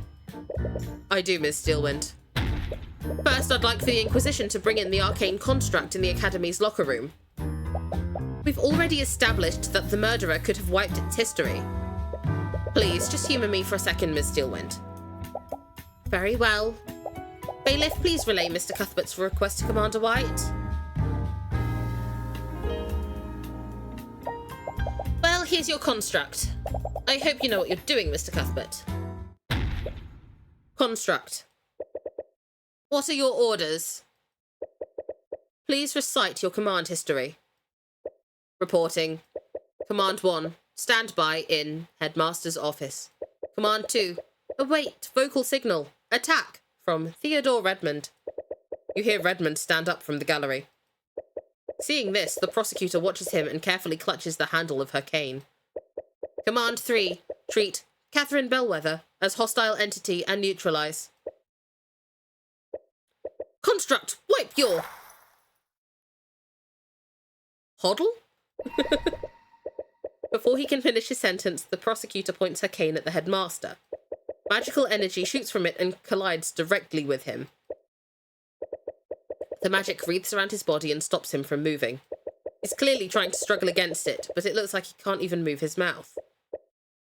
I do, Ms. Steelwind. First, I'd like for the Inquisition to bring in the Arcane construct in the Academy's locker room. We've already established that the murderer could have wiped its history. Please, just humour me for a second, Ms. Steelwind. Very well. Bailiff, please relay Mr. Cuthbert's request to Commander White. Well, here's your construct. I hope you know what you're doing, Mr. Cuthbert. Construct. What are your orders? Please recite your command history. Reporting. Command 1. Stand by in Headmaster's office. Command 2. Await vocal signal. Attack from Theodore Redmond. You hear Redmond stand up from the gallery. Seeing this, the prosecutor watches him and carefully clutches the handle of her cane. Command 3. Treat Catherine Bellwether as hostile entity and neutralize. Construct, wipe your... Hoddle? Before he can finish his sentence, the prosecutor points her cane at the headmaster. Magical energy shoots from it and collides directly with him. The magic wreaths around his body and stops him from moving. He's clearly trying to struggle against it, but it looks like he can't even move his mouth.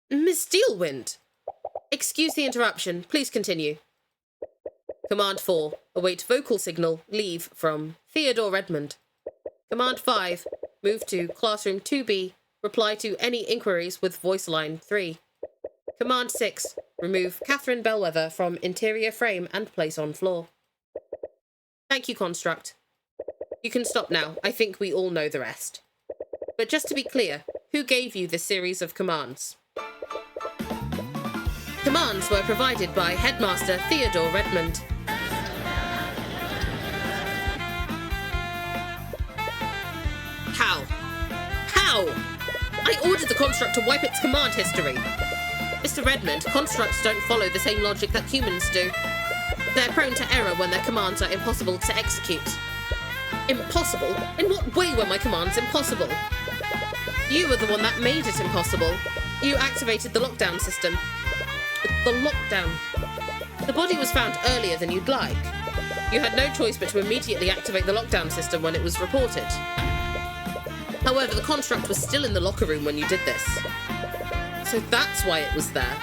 Miss Steelwind! Excuse the interruption. Please continue. Command 4. Await vocal signal. Leave from Theodore Redmond. Command 5. Move to Classroom 2B. Reply to any inquiries with voice line 3. Command 6. Remove Catherine Bellwether from interior frame and place on floor. Thank you, Construct. You can stop now. I think we all know the rest. But just to be clear, who gave you this series of commands? Commands were provided by Headmaster Theodore Redmond. How? How? I ordered the construct to wipe its command history. Mr. Redmond, constructs don't follow the same logic that humans do. They're prone to error when their commands are impossible to execute. Impossible? In what way were my commands impossible? You were the one that made it impossible. You activated the lockdown system. The lockdown. The body was found earlier than you'd like. You had no choice but to immediately activate the lockdown system when it was reported. However, the construct was still in the locker room when you did this. So that's why it was there.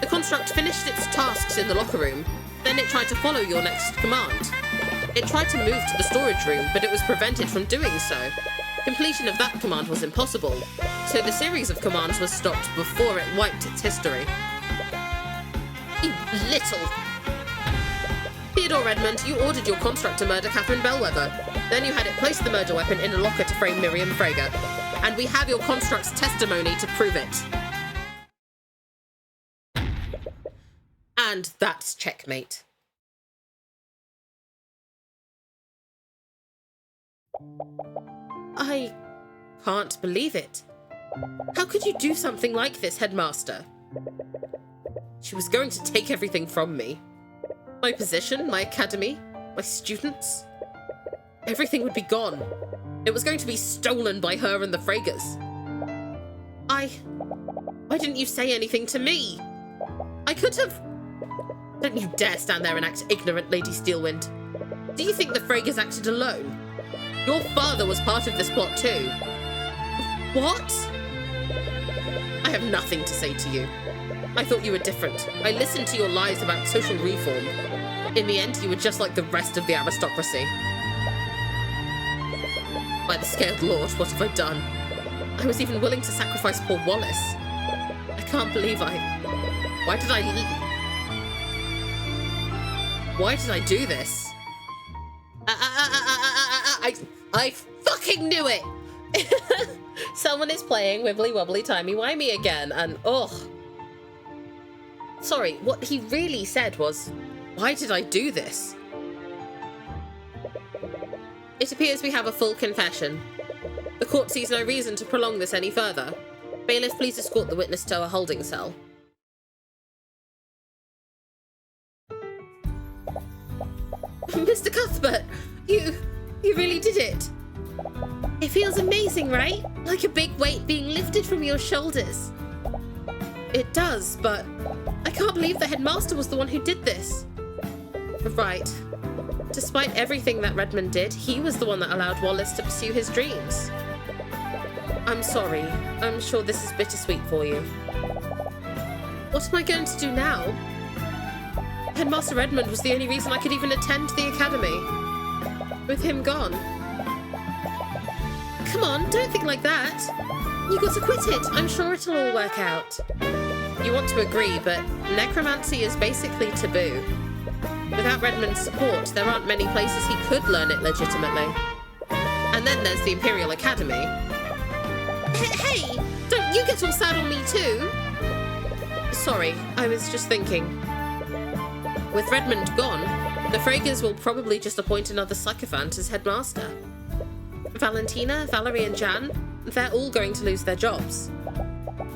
The construct finished its tasks in the locker room, then it tried to follow your next command. It tried to move to the storage room, but it was prevented from doing so. Completion of that command was impossible, so the series of commands was stopped before it wiped its history. You little... Theodore Redmond, you ordered your construct to murder Catherine Bellwether. Then you had it place the murder weapon in a locker to frame Miriam Frager. And we have your construct's testimony to prove it. And that's checkmate. I can't believe it. How could you do something like this, Headmaster? She was going to take everything from me. My position, my academy, my students. Everything would be gone. It was going to be stolen by her and the Fragers. Why didn't you say anything to me? I could have... Don't you dare stand there and act ignorant, Lady Steelwind. Do you think the Fragers acted alone? Your father was part of this plot too. What? I have nothing to say to you. I thought you were different. I listened to your lies about social reform. In the end, you were just like the rest of the aristocracy. By the scaled lord, what have I done? I was even willing to sacrifice poor Wallace. I can't believe Why did I do this? I fucking knew it! Someone is playing Wibbly Wobbly Timey Wimey again, and Sorry, what he really said was, why did I do this? It appears we have a full confession. The court sees no reason to prolong this any further. Bailiff, please escort the witness to a holding cell. Mr. Cuthbert, you really did it. It feels amazing, right? Like a big weight being lifted from your shoulders. It does, but I can't believe the headmaster was the one who did this. Right. Despite everything that Redmond did, he was the one that allowed Wallace to pursue his dreams. I'm sorry. I'm sure this is bittersweet for you. What am I going to do now? Headmaster Redmond was the only reason I could even attend the academy. With him gone. Come on, don't think like that. You got to quit it. I'm sure it'll all work out. You want to agree, but necromancy is basically taboo. Without Redmond's support, there aren't many places he could learn it legitimately. And then there's the Imperial Academy. Hey, don't you get all sad on me too? Sorry, I was just thinking. With Redmond gone, the Fragers will probably just appoint another sycophant as headmaster. Valentina, Valerie and Jan, they're all going to lose their jobs.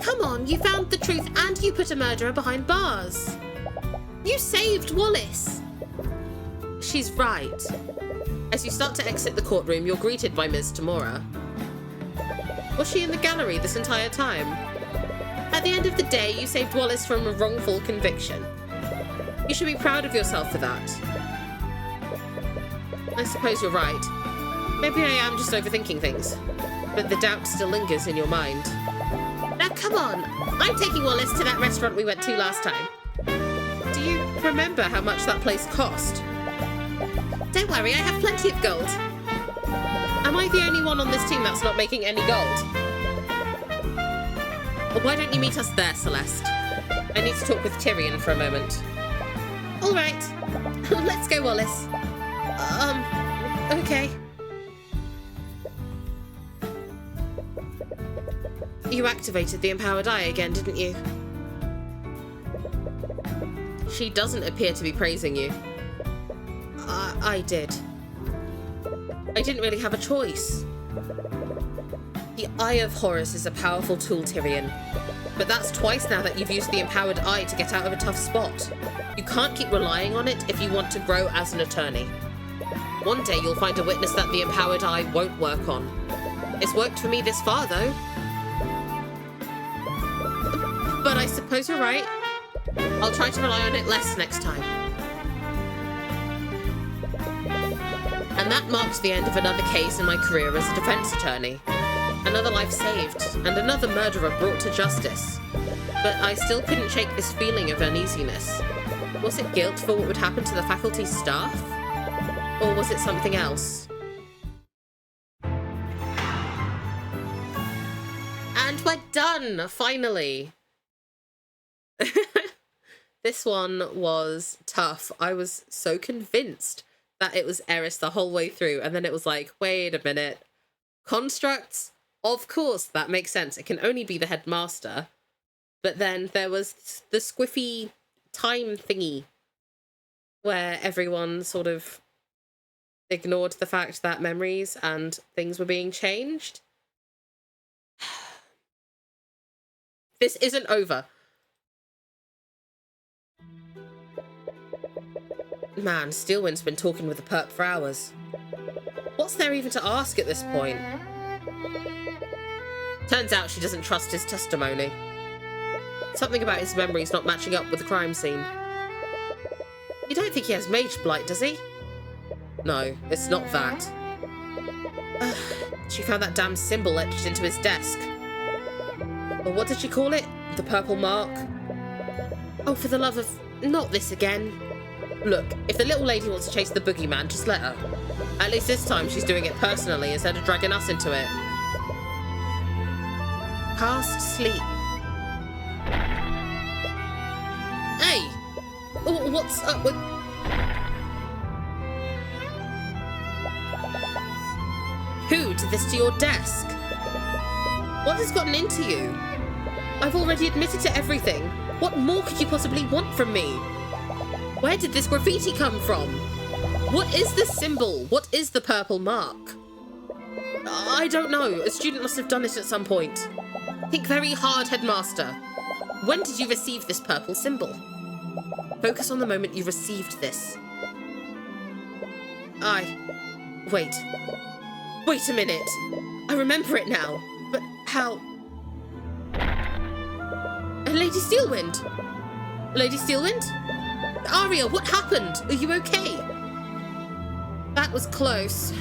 Come on, you found the truth and you put a murderer behind bars. You saved Wallace. She's right. As you start to exit the courtroom, you're greeted by Ms. Tamora. Was she in the gallery this entire time? At the end of the day, you saved Wallace from a wrongful conviction. You should be proud of yourself for that. I suppose you're right. Maybe I am just overthinking things, but the doubt still lingers in your mind. Now come on, I'm taking Wallace to that restaurant we went to last time. Do you remember how much that place cost? Don't worry, I have plenty of gold. Am I the only one on this team that's not making any gold? Well, why don't you meet us there, Celeste? I need to talk with Tyrion for a moment. All right, let's go, Wallace. Okay. You activated the empowered eye again, didn't you? She doesn't appear to be praising you. I did. I didn't really have a choice. The Eye of Horus is a powerful tool, Tyrion. But that's twice now that you've used the empowered eye to get out of a tough spot. You can't keep relying on it if you want to grow as an attorney. One day you'll find a witness that the empowered eye won't work on. It's worked for me this far, though. But I suppose you're right. I'll try to rely on it less next time. And that marks the end of another case in my career as a defense attorney. Another life saved, and another murderer brought to justice. But I still couldn't shake this feeling of uneasiness. Was it guilt for what would happen to the faculty's staff? Or was it something else? And we're done, finally! This one was tough. I was so convinced that it was Eris the whole way through, and then it was like, wait a minute. Constructs? Of course, that makes sense. It can only be the headmaster. But then there was the squiffy time thingy where everyone sort of ignored the fact that memories and things were being changed. This isn't over. Man, Steelwind's been talking with the perp for hours. What's there even to ask at this point? Turns out she doesn't trust his testimony. Something about his memories not matching up with the crime scene. You don't think he has mage blight, does he? No, it's not that. She found that damn symbol etched into his desk. Or what did she call it? The purple mark? Oh, for the love of... not this again. Look, if the little lady wants to chase the boogeyman, just let her. At least this time she's doing it personally instead of dragging us into it. Cast sleep. Hey! What's up with... Who did this to your desk? What has gotten into you? I've already admitted to everything. What more could you possibly want from me? Where did this graffiti come from? What is this symbol? What is the purple mark? I don't know. A student must have done it at some point. Think very hard, Headmaster. When did you receive this purple symbol? Focus on the moment you received this. Wait. Wait a minute. I remember it now. But how? Lady Steelwind? Lady Steelwind? Arya, what happened? Are you okay? That was close.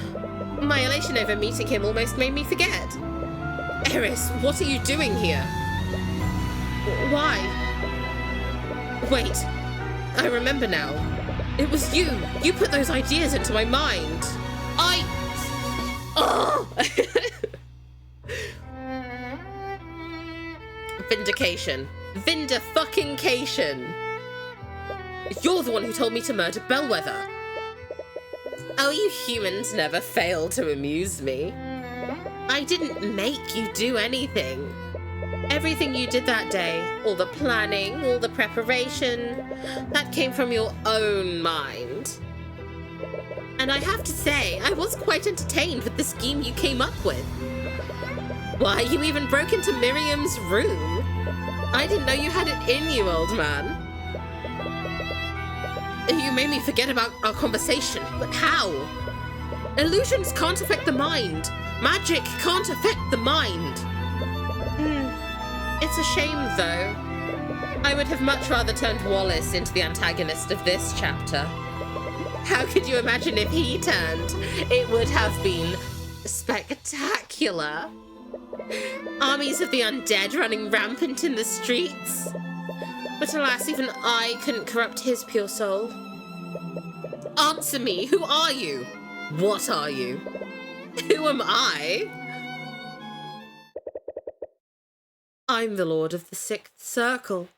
My elation over meeting him almost made me forget. Eris, what are you doing here? Why? Wait, I remember now. It was you. You put those ideas into my mind. Oh! Vindication. Vinda-fucking-cation. You're the one who told me to murder Bellwether. Oh, you humans never fail to amuse me. I didn't make you do anything. Everything you did that day, all the planning, all the preparation, that came from your own mind. And I have to say, I was quite entertained with the scheme you came up with. Why, you even broke into Miriam's room. I didn't know you had it in you, old man. You made me forget about our conversation, but how? Illusions can't affect the mind. Magic can't affect the mind. It's a shame, though. I would have much rather turned Wallace into the antagonist of this chapter. How could you imagine if he turned? It would have been spectacular. Armies of the undead running rampant in the streets. But alas, even I couldn't corrupt his pure soul. Answer me, who are you? What are you? Who am I? I'm the Lord of the Sixth Circle.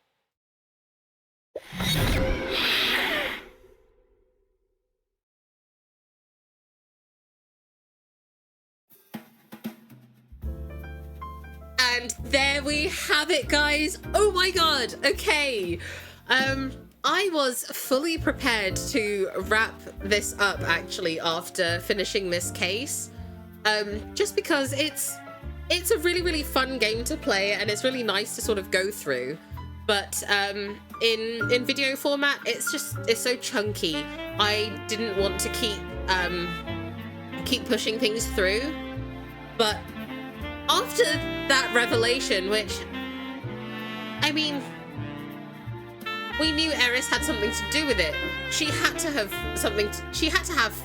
And there we have it, guys. Oh my god. Okay. I was fully prepared to wrap this up actually after finishing this case. Just because it's a really, really fun game to play and it's really nice to sort of go through. But in video format, it's so chunky. I didn't want to keep pushing things through. But after that revelation, which, I mean, we knew Eris had something to do with it. She had to have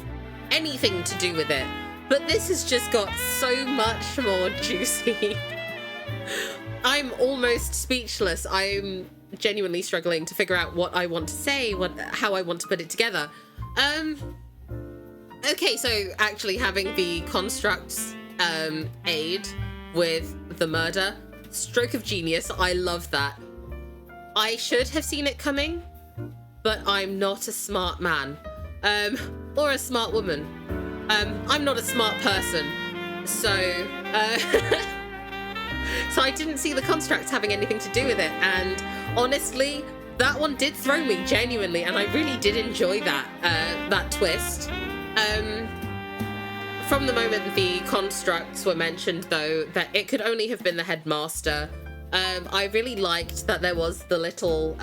anything to do with it. But this has just got so much more juicy. I'm almost speechless. I'm genuinely struggling to figure out what I want to say, how I want to put it together. Okay, so actually having the constructs aid with the murder, stroke of genius. I love that. I should have seen it coming, but I'm not a smart man, or a smart woman. I'm not a smart person, so so I didn't see the constructs having anything to do with it, and honestly, that one did throw me genuinely, and I really did enjoy that twist. From the moment the constructs were mentioned, though, that it could only have been the headmaster, I really liked that there was the little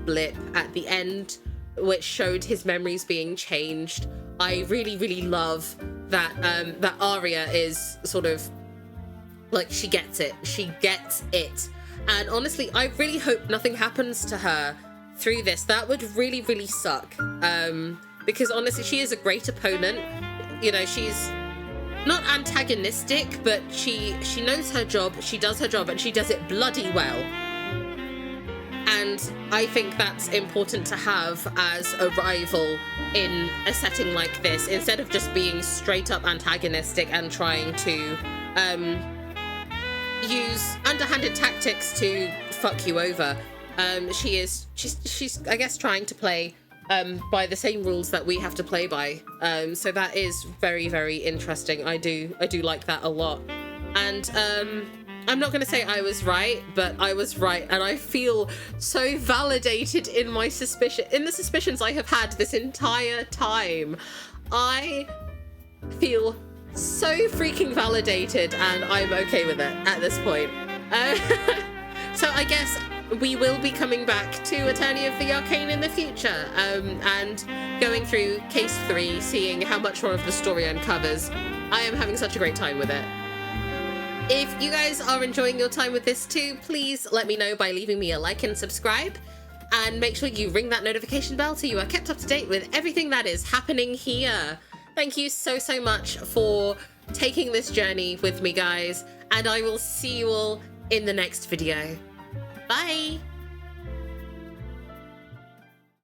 blip at the end which showed his memories being changed. I really, really love that that Arya is sort of like, she gets it. She gets it. And honestly, I really hope nothing happens to her through this. That would really, really suck. Because honestly, she is a great opponent. You know, she's not antagonistic, but she knows her job, she does her job, and she does it bloody well. And I think that's important to have as a rival in a setting like this, instead of just being straight up antagonistic and trying to use underhanded tactics to fuck you over. She's I guess trying to play by the same rules that we have to play by. So that is very, very interesting. I do like that a lot. And I'm not going to say I was right, but I was right, and I feel so validated in my the suspicions I have had this entire time. I feel so freaking validated, and I'm okay with it at this point. So I guess we will be coming back to Attorney of the Arcane in the future, and going through case 3, seeing how much more of the story uncovers. I am having such a great time with it. If you guys are enjoying your time with this too, please let me know by leaving me a like and subscribe, and make sure you ring that notification bell so you are kept up to date with everything that is happening here. Thank you so much for taking this journey with me, guys, and I will see you all in the next video. Bye!